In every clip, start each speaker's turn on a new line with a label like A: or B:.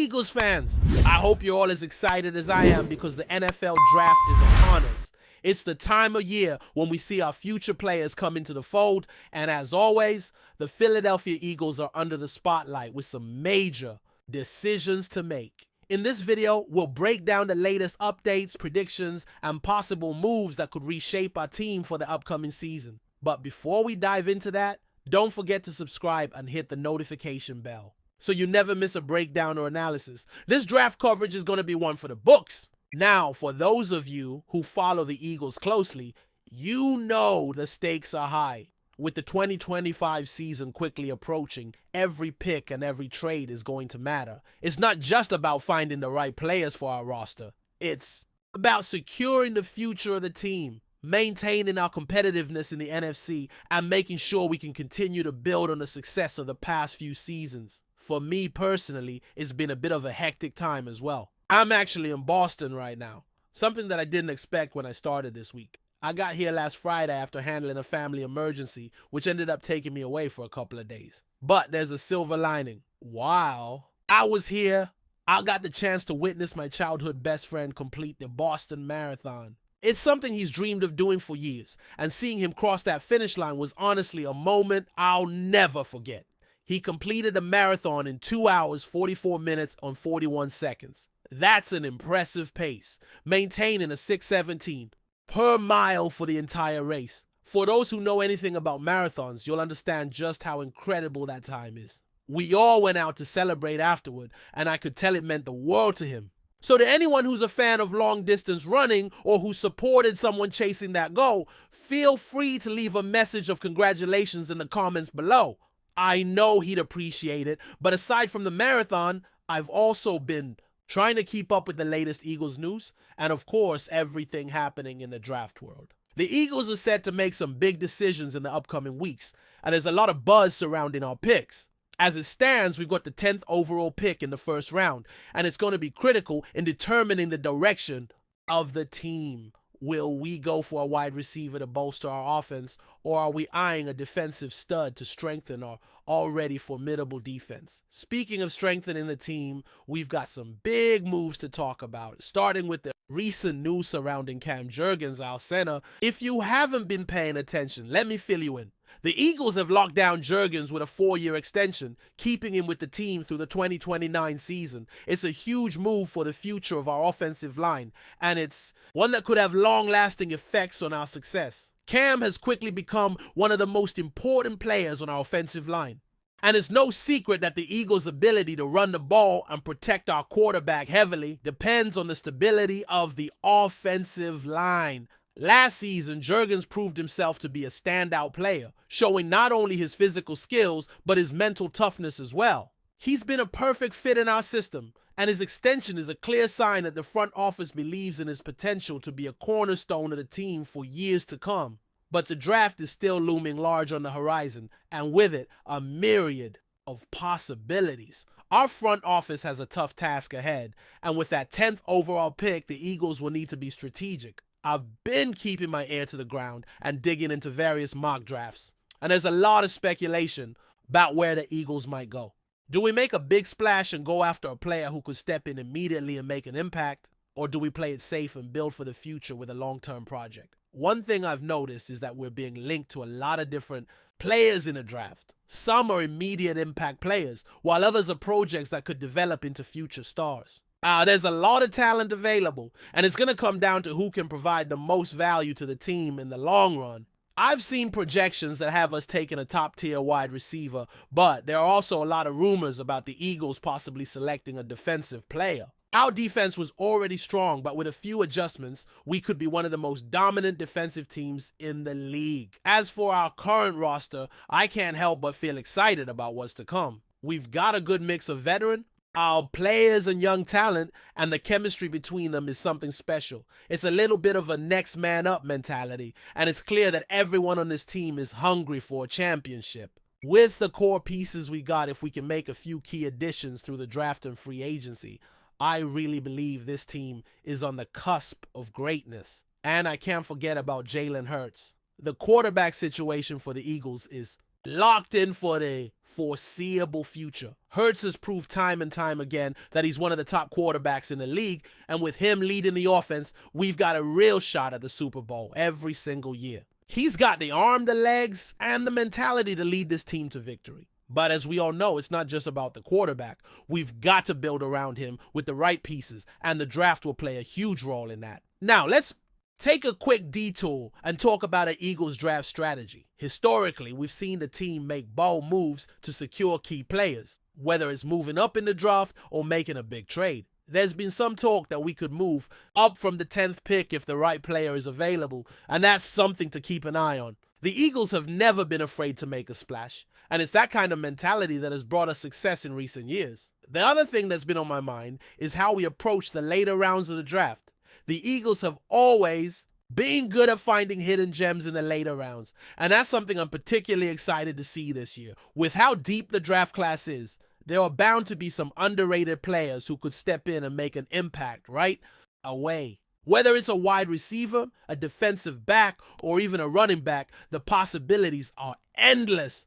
A: Eagles fans, I hope you're all as excited as I am because the NFL draft is upon us. It's the time of year when we see our future players come into the fold, and as always, the Philadelphia Eagles are under the spotlight with some major decisions to make. In this video, we'll break down the latest updates, predictions, and possible moves that could reshape our team for the upcoming season. But before we dive into that, don't forget to subscribe and hit the notification bell so you never miss a breakdown or analysis. This draft coverage is going to be one for the books. Now, for those of you who follow the Eagles closely, you know the stakes are high. With the 2025 season quickly approaching, every pick and every trade is going to matter. It's not just about finding the right players for our roster. It's about securing the future of the team, maintaining our competitiveness in the NFC, and making sure we can continue to build on the success of the past few seasons. For me personally, it's been a bit of a hectic time as well. I'm actually in Boston right now, something that I didn't expect when I started this week. I got here last Friday after handling a family emergency, which ended up taking me away for a couple of days. But there's a silver lining. While I was here, I got the chance to witness my childhood best friend complete the Boston Marathon. It's something he's dreamed of doing for years, and seeing him cross that finish line was honestly a moment I'll never forget. He completed the marathon in 2 hours, 44 minutes, and 41 seconds. That's an impressive pace, maintaining a 6:17 per mile for the entire race. For those who know anything about marathons, you'll understand just how incredible that time is. We all went out to celebrate afterward, and I could tell it meant the world to him. So to anyone who's a fan of long-distance running or who supported someone chasing that goal, feel free to leave a message of congratulations in the comments below. I know he'd appreciate it, but aside from the marathon, I've also been trying to keep up with the latest Eagles news, and of course, everything happening in the draft world. The Eagles are set to make some big decisions in the upcoming weeks, and there's a lot of buzz surrounding our picks. As it stands, we've got the 10th overall pick in the first round, and it's going to be critical in determining the direction of the team. Will we go for a wide receiver to bolster our offense, or are we eyeing a defensive stud to strengthen our already formidable defense? Speaking of strengthening the team, we've got some big moves to talk about, starting with the recent news surrounding Jurgens, our center. If you haven't been paying attention, let me fill you in. The Eagles have locked down Jurgens with a 4-year extension, keeping him with the team through the 2029 season. It's a huge move for the future of our offensive line, and it's one that could have long-lasting effects on our success. Cam has quickly become one of the most important players on our offensive line. And it's no secret that the Eagles' ability to run the ball and protect our quarterback heavily depends on the stability of the offensive line. Last season, Jurgens proved himself to be a standout player, showing not only his physical skills, but his mental toughness as well. He's been a perfect fit in our system, and his extension is a clear sign that the front office believes in his potential to be a cornerstone of the team for years to come. But the draft is still looming large on the horizon, and with it, a myriad of possibilities. Our front office has a tough task ahead, and with that 10th overall pick, the Eagles will need to be strategic. I've been keeping my ear to the ground and digging into various mock drafts, and there's a lot of speculation about where the Eagles might go. Do we make a big splash and go after a player who could step in immediately and make an impact, or do we play it safe and build for the future with a long-term project? One thing I've noticed is that we're being linked to a lot of different players in the draft. Some are immediate impact players, while others are projects that could develop into future stars. There's a lot of talent available, and it's going to come down to who can provide the most value to the team in the long run. I've seen projections that have us taking a top-tier wide receiver, but there are also a lot of rumors about the Eagles possibly selecting a defensive player. Our defense was already strong, but with a few adjustments, we could be one of the most dominant defensive teams in the league. As for our current roster, I can't help but feel excited about what's to come. We've got a good mix of veteran, our players and young talent, and the chemistry between them is something special. It's a little bit of a next man up mentality, and it's clear that everyone on this team is hungry for a championship. With the core pieces we got, if we can make a few key additions through the draft and free agency, I really believe this team is on the cusp of greatness. And I can't forget about Jalen Hurts. The quarterback situation for the Eagles is locked in for the foreseeable future. Hurts has proved time and time again that he's one of the top quarterbacks in the league, and with him leading the offense, we've got a real shot at the Super Bowl every single year. He's got the arm, the legs, and the mentality to lead this team to victory. But as we all know, it's not just about the quarterback. We've got to build around him with the right pieces, and the draft will play a huge role in that. Now, let's take a quick detour and talk about an Eagles draft strategy. Historically, we've seen the team make bold moves to secure key players, whether it's moving up in the draft or making a big trade. There's been some talk that we could move up from the 10th pick if the right player is available, and that's something to keep an eye on. The Eagles have never been afraid to make a splash, and it's that kind of mentality that has brought us success in recent years. The other thing that's been on my mind is how we approach the later rounds of the draft. The Eagles have always been good at finding hidden gems in the later rounds, and that's something I'm particularly excited to see this year. With how deep the draft class is, there are bound to be some underrated players who could step in and make an impact right away. Whether it's a wide receiver, a defensive back, or even a running back, the possibilities are endless.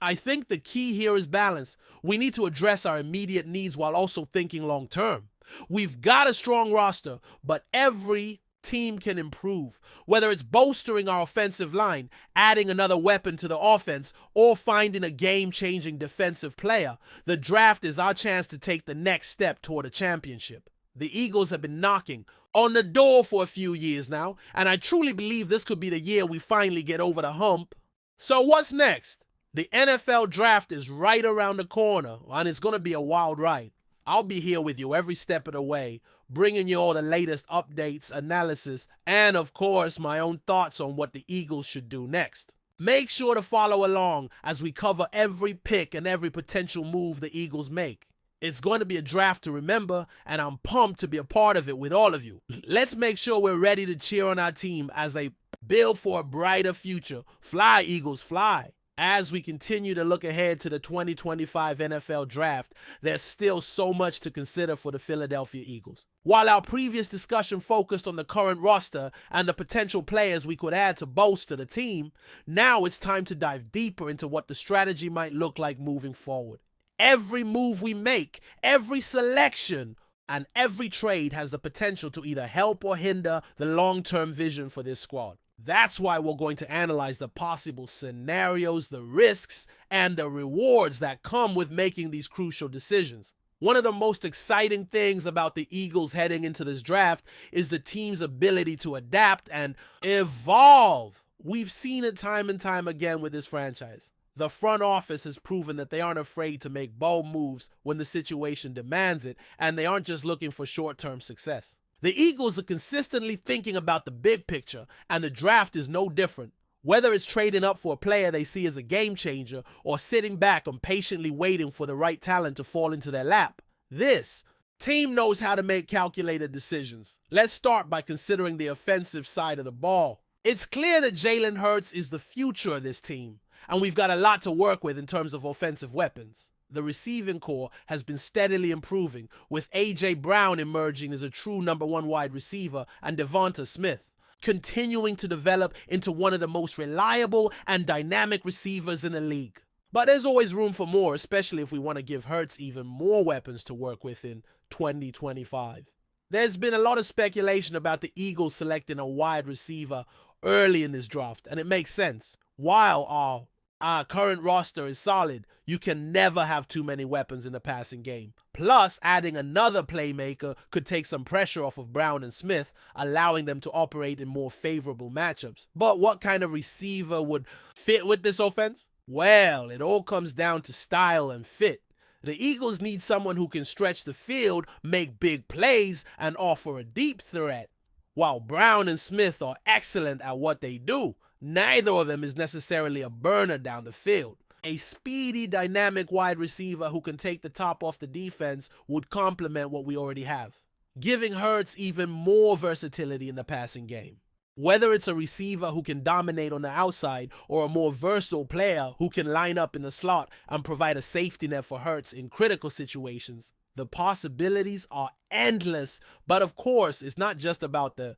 A: I think the key here is balance. We need to address our immediate needs while also thinking long term. We've got a strong roster, but every team can improve. Whether it's bolstering our offensive line, adding another weapon to the offense, or finding a game-changing defensive player, the draft is our chance to take the next step toward a championship. The Eagles have been knocking on the door for a few years now, and I truly believe this could be the year we finally get over the hump. So what's next? The NFL draft is right around the corner, and it's going to be a wild ride. I'll be here with you every step of the way, bringing you all the latest updates, analysis, and of course, my own thoughts on what the Eagles should do next. Make sure to follow along as we cover every pick and every potential move the Eagles make. It's going to be a draft to remember, and I'm pumped to be a part of it with all of you. Let's make sure we're ready to cheer on our team as they build for a brighter future. Fly, Eagles, fly. As we continue to look ahead to the 2025 NFL Draft, there's still so much to consider for the Philadelphia Eagles. While our previous discussion focused on the current roster and the potential players we could add to bolster the team, now it's time to dive deeper into what the strategy might look like moving forward. Every move we make, every selection, and every trade has the potential to either help or hinder the long-term vision for this squad. That's why we're going to analyze the possible scenarios, the risks, and the rewards that come with making these crucial decisions. One of the most exciting things about the Eagles heading into this draft is the team's ability to adapt and evolve. We've seen it time and time again with this franchise. The front office has proven that they aren't afraid to make bold moves when the situation demands it, and they aren't just looking for short-term success. The Eagles are consistently thinking about the big picture, and the draft is no different. Whether it's trading up for a player they see as a game changer or sitting back and patiently waiting for the right talent to fall into their lap, this team knows how to make calculated decisions. Let's start by considering the offensive side of the ball. It's clear that Jalen Hurts is the future of this team, and we've got a lot to work with in terms of offensive weapons. The receiving core has been steadily improving, with A.J. Brown emerging as a true number one wide receiver and Devonta Smith continuing to develop into one of the most reliable and dynamic receivers in the league. But there's always room for more, especially if we want to give Hurts even more weapons to work with in 2025. There's been a lot of speculation about the Eagles selecting a wide receiver early in this draft, and it makes sense. While our current roster is solid, you can never have too many weapons in the passing game. Plus, adding another playmaker could take some pressure off of Brown and Smith, allowing them to operate in more favorable matchups. But what kind of receiver would fit with this offense? Well, it all comes down to style and fit. The Eagles need someone who can stretch the field, make big plays, and offer a deep threat. While Brown and Smith are excellent at what they do, neither of them is necessarily a burner down the field. A speedy, dynamic wide receiver who can take the top off the defense would complement what we already have, giving Hurts even more versatility in the passing game. Whether it's a receiver who can dominate on the outside or a more versatile player who can line up in the slot and provide a safety net for Hurts in critical situations, the possibilities are endless. But of course, it's not just about the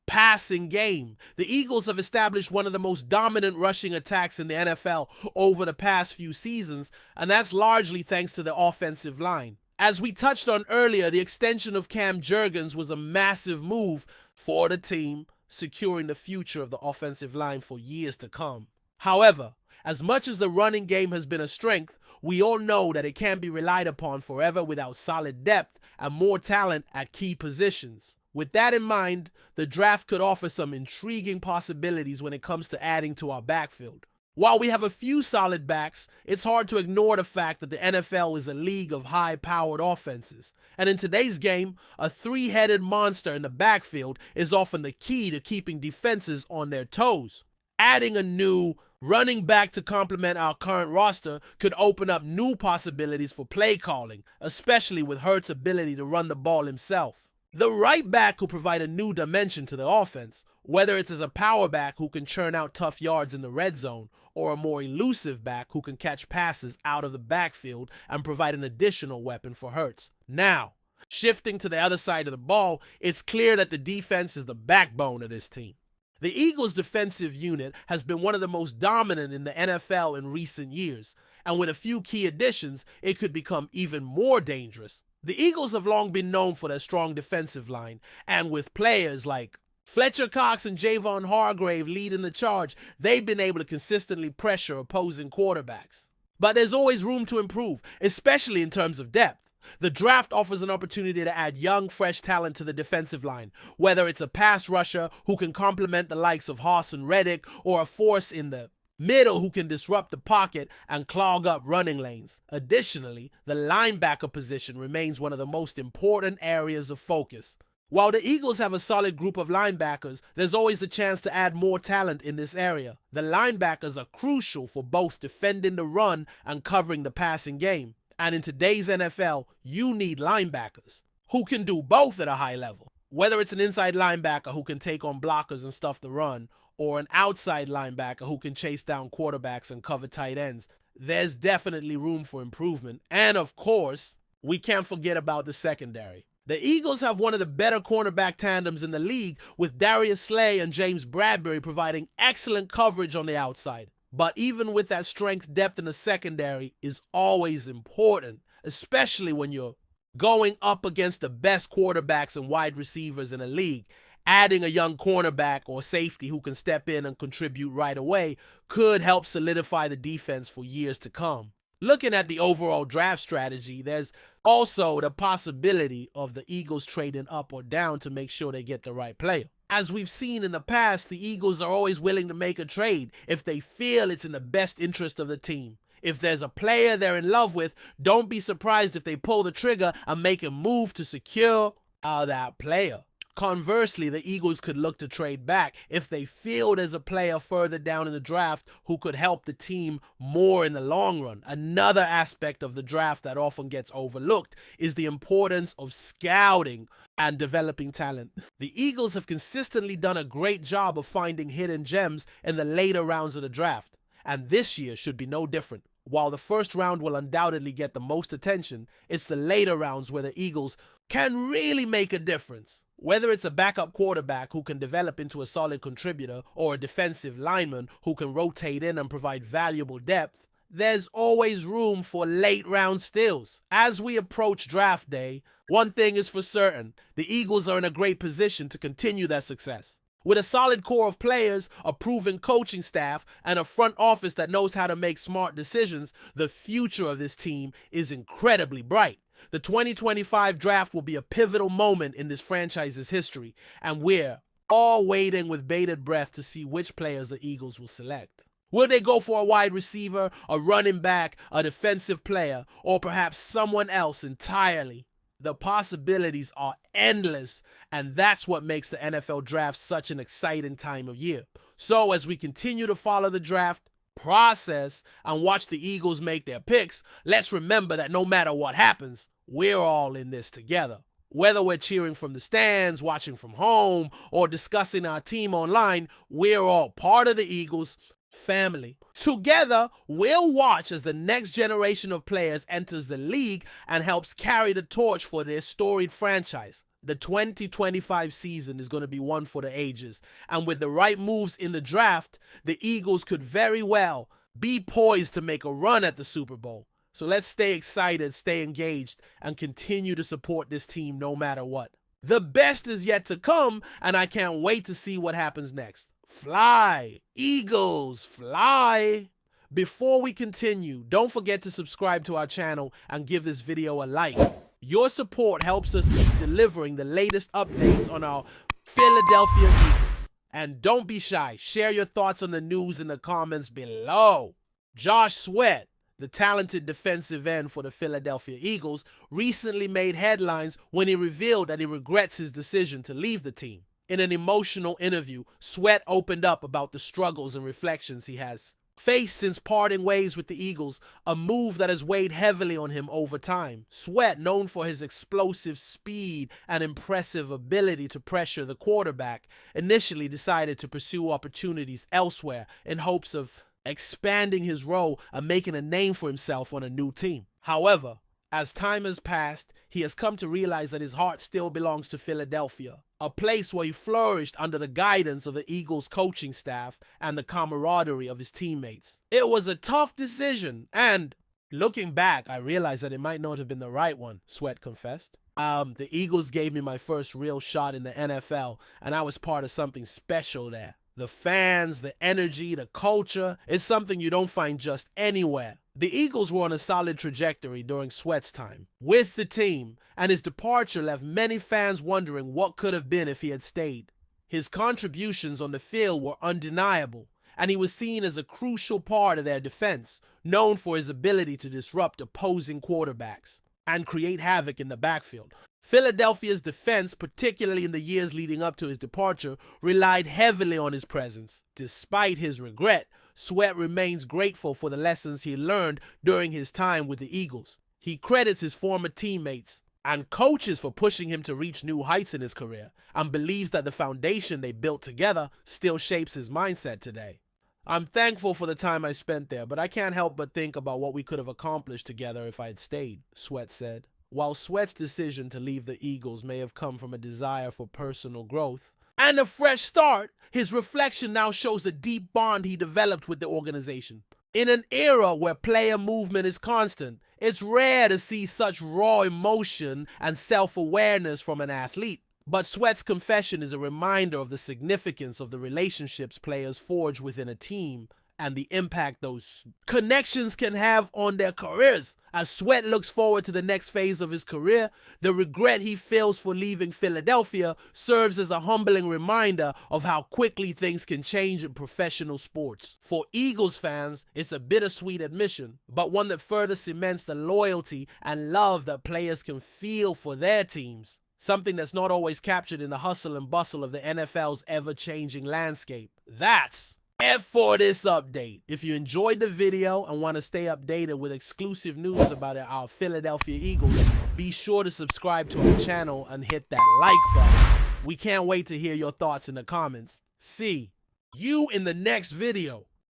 A: passing game. The Eagles have established one of the most dominant rushing attacks in the NFL over the past few seasons, and that's largely thanks to the offensive line. As we touched on earlier, the extension of Jurgens was a massive move for the team, securing the future of the offensive line for years to come. However, as much as the running game has been a strength, we all know that it can't be relied upon forever without solid depth and more talent at key positions. With that in mind, the draft could offer some intriguing possibilities when it comes to adding to our backfield. While we have a few solid backs, it's hard to ignore the fact that the NFL is a league of high-powered offenses. And in today's game, a three-headed monster in the backfield is often the key to keeping defenses on their toes. Adding a new running back to complement our current roster could open up new possibilities for play calling, especially with Hurts' ability to run the ball himself. The right back could provide a new dimension to the offense, whether it's as a power back who can churn out tough yards in the red zone, or a more elusive back who can catch passes out of the backfield and provide an additional weapon for Hurts. Now, shifting to the other side of the ball, it's clear that the defense is the backbone of this team. The Eagles' defensive unit has been one of the most dominant in the NFL in recent years, and with a few key additions, it could become even more dangerous. The Eagles have long been known for their strong defensive line, and with players like Fletcher Cox and Javon Hargrave leading the charge, they've been able to consistently pressure opposing quarterbacks. But there's always room to improve, especially in terms of depth. The draft offers an opportunity to add young, fresh talent to the defensive line, whether it's a pass rusher who can complement the likes of Haas and Reddick, or a force in the middle who can disrupt the pocket and clog up running lanes. Additionally, the linebacker position remains one of the most important areas of focus. While the Eagles have a solid group of linebackers, there's always the chance to add more talent in this area. The linebackers are crucial for both defending the run and covering the passing game. And in today's NFL, you need linebackers who can do both at a high level. Whether it's an inside linebacker who can take on blockers and stuff the run, or an outside linebacker who can chase down quarterbacks and cover tight ends, there's definitely room for improvement. And of course, we can't forget about the secondary. The Eagles have one of the better cornerback tandems in the league, with Darius Slay and James Bradbury providing excellent coverage on the outside. But even with that strength, depth in the secondary is always important, especially when you're going up against the best quarterbacks and wide receivers in the league. Adding a young cornerback or safety who can step in and contribute right away could help solidify the defense for years to come. Looking at the overall draft strategy, there's also the possibility of the Eagles trading up or down to make sure they get the right player. As we've seen in the past, the Eagles are always willing to make a trade if they feel it's in the best interest of the team. If there's a player they're in love with, don't be surprised if they pull the trigger and make a move to secure that player. Conversely, the Eagles could look to trade back if they feel there's a player further down in the draft who could help the team more in the long run. Another aspect of the draft that often gets overlooked is the importance of scouting and developing talent. The Eagles have consistently done a great job of finding hidden gems in the later rounds of the draft, and this year should be no different. While the first round will undoubtedly get the most attention, it's the later rounds where the Eagles can really make a difference. Whether it's a backup quarterback who can develop into a solid contributor, or a defensive lineman who can rotate in and provide valuable depth, there's always room for late round steals. As we approach draft day, one thing is for certain: the Eagles are in a great position to continue their success. With a solid core of players, a proven coaching staff, and a front office that knows how to make smart decisions, the future of this team is incredibly bright. The 2025 draft will be a pivotal moment in this franchise's history, and we're all waiting with bated breath to see which players the Eagles will select. Will they go for a wide receiver, a running back, a defensive player, or perhaps someone else entirely? The possibilities are endless, and that's what makes the NFL draft such an exciting time of year. So as we continue to follow the draft process and watch the Eagles make their picks, let's remember that no matter what happens, we're all in this together. Whether we're cheering from the stands, watching from home, or discussing our team online, we're all part of the Eagles family. Together, we'll watch as the next generation of players enters the league and helps carry the torch for this storied franchise. The 2025 season is going to be one for the ages, and with the right moves in the draft, the Eagles could very well be poised to make a run at the Super Bowl. So let's stay excited, stay engaged, and continue to support this team no matter what. The best is yet to come, and I can't wait to see what happens next. Fly, Eagles, fly! Before we continue, don't forget to subscribe to our channel and give this video a like. Your support helps us keep delivering the latest updates on our Philadelphia Eagles. And don't be shy, share your thoughts on the news in the comments below. Josh Sweat, the talented defensive end for the Philadelphia Eagles, recently made headlines when he revealed that he regrets his decision to leave the team. In an emotional interview, Sweat opened up about the struggles and reflections he has faced since parting ways with the Eagles, a move that has weighed heavily on him over time. Sweat, known for his explosive speed and impressive ability to pressure the quarterback, initially decided to pursue opportunities elsewhere in hopes of expanding his role and making a name for himself on a new team. However, as time has passed, he has come to realize that his heart still belongs to Philadelphia, a place where he flourished under the guidance of the Eagles coaching staff and the camaraderie of his teammates. It was a tough decision, and looking back, I realized that it might not have been the right one, Sweat confessed. The Eagles gave me my first real shot in the NFL, and I was part of something special there. The fans, the energy, the culture is something you don't find just anywhere. The Eagles were on a solid trajectory during Sweat's time with the team, and his departure left many fans wondering what could have been if he had stayed. His contributions on the field were undeniable, and he was seen as a crucial part of their defense, known for his ability to disrupt opposing quarterbacks and create havoc in the backfield. Philadelphia's defense, particularly in the years leading up to his departure, relied heavily on his presence. Despite his regret, Sweat remains grateful for the lessons he learned during his time with the Eagles. He credits his former teammates and coaches for pushing him to reach new heights in his career, and believes that the foundation they built together still shapes his mindset today. I'm thankful for the time I spent there, but I can't help but think about what we could have accomplished together if I had stayed, Sweat said. While Sweat's decision to leave the Eagles may have come from a desire for personal growth and a fresh start, his reflection now shows the deep bond he developed with the organization. In an era where player movement is constant, it's rare to see such raw emotion and self-awareness from an athlete. But Sweat's confession is a reminder of the significance of the relationships players forge within a team and the impact those connections can have on their careers. As Sweat looks forward to the next phase of his career, the regret he feels for leaving Philadelphia serves as a humbling reminder of how quickly things can change in professional sports. For Eagles fans, it's a bittersweet admission, but one that further cements the loyalty and love that players can feel for their teams, something that's not always captured in the hustle and bustle of the NFL's ever-changing landscape. That's it for this update. If you enjoyed the video and want to stay updated with exclusive news about our Philadelphia Eagles, be sure to subscribe to our channel and hit that like button. We can't wait to hear your thoughts in the comments. See you in the next video.